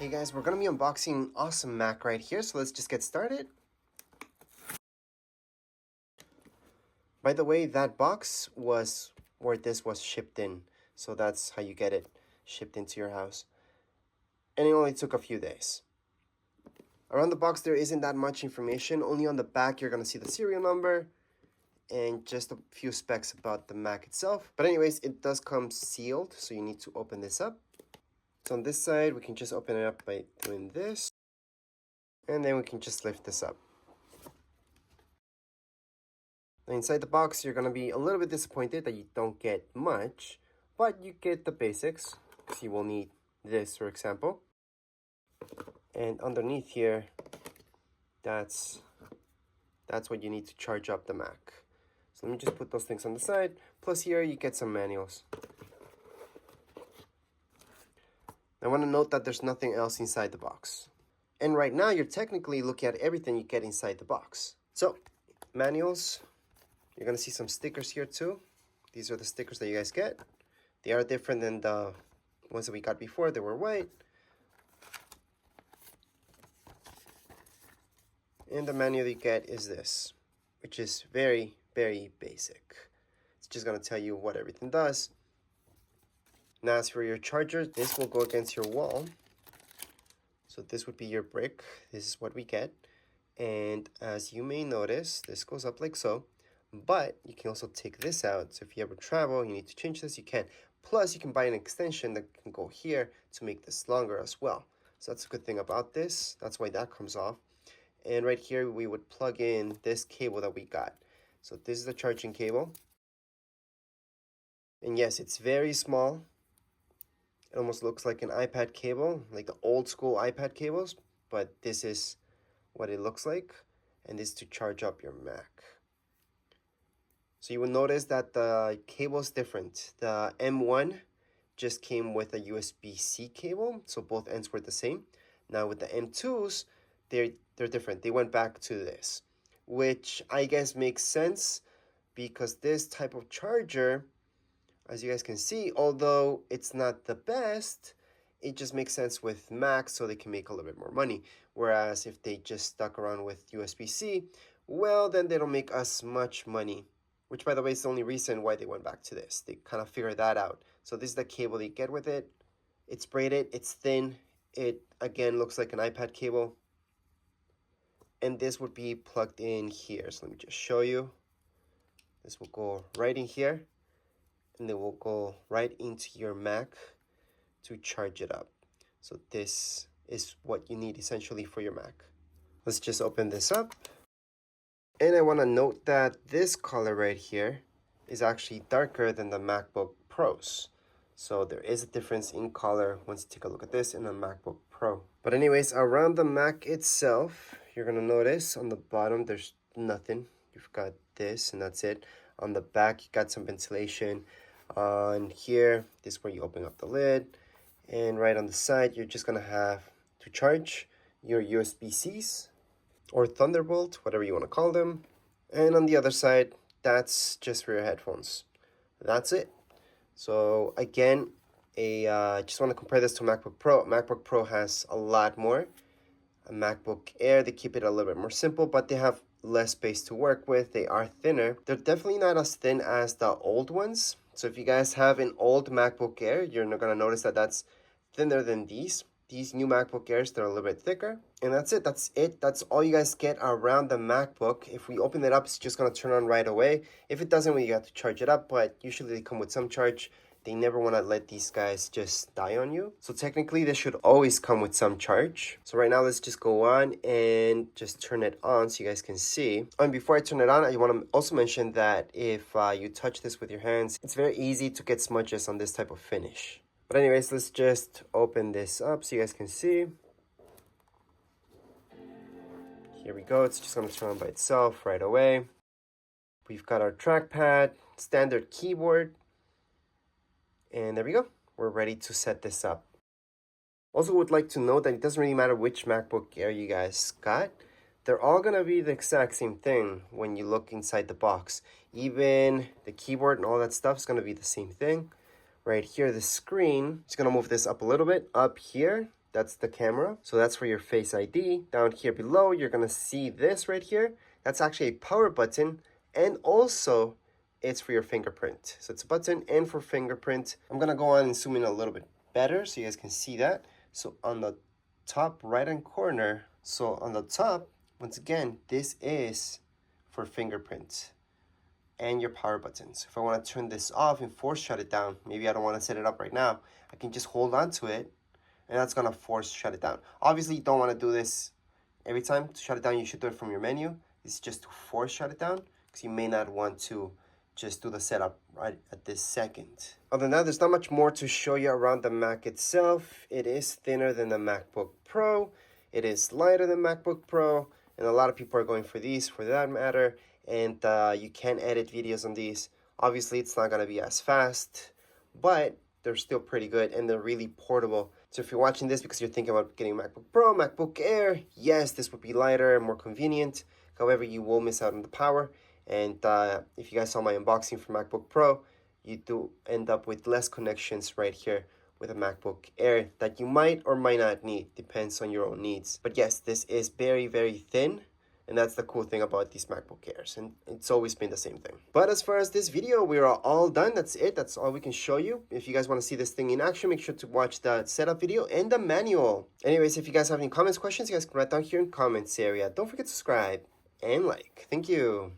Hey guys, we're going to be unboxing awesome Mac right here, so let's just get started. By the way, that box was where this was shipped in, so that's how you get it shipped into your house. And it only took a few days. Around the box there isn't that much information, only on the back you're going to see the serial number and just a few specs about the Mac itself. But anyways, it does come sealed, so you need to open this up. So on this side, we can just open it up by doing this. And then we can just lift this up. Now inside the box, you're going to be a little bit disappointed that you don't get much, but you get the basics, because you will need this, for example. And underneath here, that's what you need to charge up the Mac. So let me just put those things on the side. Plus here, you get some manuals. I want to note that there's nothing else inside the box. And right now, you're technically looking at everything you get inside the box. So, manuals. You're going to see some stickers here too. These are the stickers that you guys get. They are different than the ones that we got before. They were white. And the manual you get is this, which is very, very basic. It's just going to tell you what everything does. Now, as for your charger, this will go against your wall. So this would be your brick. This is what we get. And as you may notice, this goes up like so. But you can also take this out. So if you ever travel, you need to change this, you can. Plus, you can buy an extension that can go here to make this longer as well. So that's a good thing about this. That's why that comes off. And right here, we would plug in this cable that we got. So this is the charging cable. And yes, it's very small. It almost looks like an iPad cable, like the old school iPad cables, but this is what it looks like, and this is to charge up your Mac. So you will notice that the cable is different. The M1 just came with a USB-C cable, so both ends were the same. Now with the M2s, they're different. They went back to this, which I guess makes sense because this type of charger, as you guys can see, although it's not the best, it just makes sense with Mac so they can make a little bit more money. Whereas if they just stuck around with USB-C, well, then they don't make as much money. Which, by the way, is the only reason why they went back to this. They kind of figured that out. So this is the cable they get with it. It's braided, it's thin. It, again, looks like an iPad cable. And this would be plugged in here. So let me just show you. This will go right in here. And then we'll go right into your Mac to charge it up. So this is what you need essentially for your Mac. Let's just open this up. And I want to note that this color right here is actually darker than the MacBook Pros. So there is a difference in color once you take a look at this in a MacBook Pro. But anyways, around the Mac itself, you're going to notice on the bottom there's nothing. You've got this and that's it. On the back, you got some ventilation. On here, this is where you open up the lid, and right on the side you're just gonna have to charge your USB-Cs or Thunderbolt, whatever you want to call them. And on the other side, that's just for your headphones. That's it. So again, just want to compare this to MacBook Pro. MacBook Pro has a lot more. A MacBook Air, they keep it a little bit more simple, but they have less space to work with. They are thinner. They're definitely not as thin as the old ones. So if you guys have an old MacBook Air, you're not going to notice that that's thinner than these. These new MacBook Airs, they're a little bit thicker. And that's it. That's all you guys get around the MacBook. If we open it up, it's just going to turn on right away. If it doesn't, we have to charge it up, but usually they come with some charge. They never want to let these guys just die on you. So technically, this should always come with some charge. So right now, let's just go on and just turn it on so you guys can see. And before I turn it on, I want to also mention that if you touch this with your hands, it's very easy to get smudges on this type of finish. But anyways, let's just open this up so you guys can see. Here we go. It's just going to turn on by itself right away. We've got our trackpad, standard keyboard. And there we go. We're ready to set this up. Also would like to note that it doesn't really matter which MacBook Air you guys got. They're all going to be the exact same thing when you look inside the box. Even the keyboard and all that stuff is going to be the same thing. Right here, the screen, just going to move this up a little bit. Up here, That's the camera. So that's for your Face ID. Down here below, you're gonna see this right here. That's actually a power button, and also it's for your fingerprint. So it's a button and for fingerprint. I'm gonna go on and zoom in a little bit better so you guys can see that. So on the top right-hand corner, so on the top, once again, this is for fingerprint and your power buttons. If I want to turn this off and force shut it down, maybe I don't want to set it up right now, I can just hold on to it and that's gonna force shut it down. Obviously, you don't want to do this every time. To shut it down, you should do it from your menu. This is just to force shut it down because you may not want to just do the setup right at this second. Other than that, there's not much more to show you around the Mac itself. It is thinner than the MacBook Pro. It is lighter than MacBook Pro, and a lot of people are going for these for that matter. And you can edit videos on these. Obviously, it's not gonna be as fast, but they're still pretty good and they're really portable. So if you're watching this because you're thinking about getting a MacBook Pro, MacBook Air, yes, this would be lighter and more convenient. However, you will miss out on the power. And if you guys saw my unboxing for MacBook Pro, you do end up with less connections right here with a MacBook Air that you might or might not need, depends on your own needs. But yes, this is very, very thin. And that's the cool thing about these MacBook Airs. And it's always been the same thing. But as far as this video, we are all done. That's it. That's all we can show you. If you guys want to see this thing in action, make sure to watch the setup video and the manual. Anyways, if you guys have any comments, questions, you guys can write down here in comments area. Don't forget to subscribe and like. Thank you.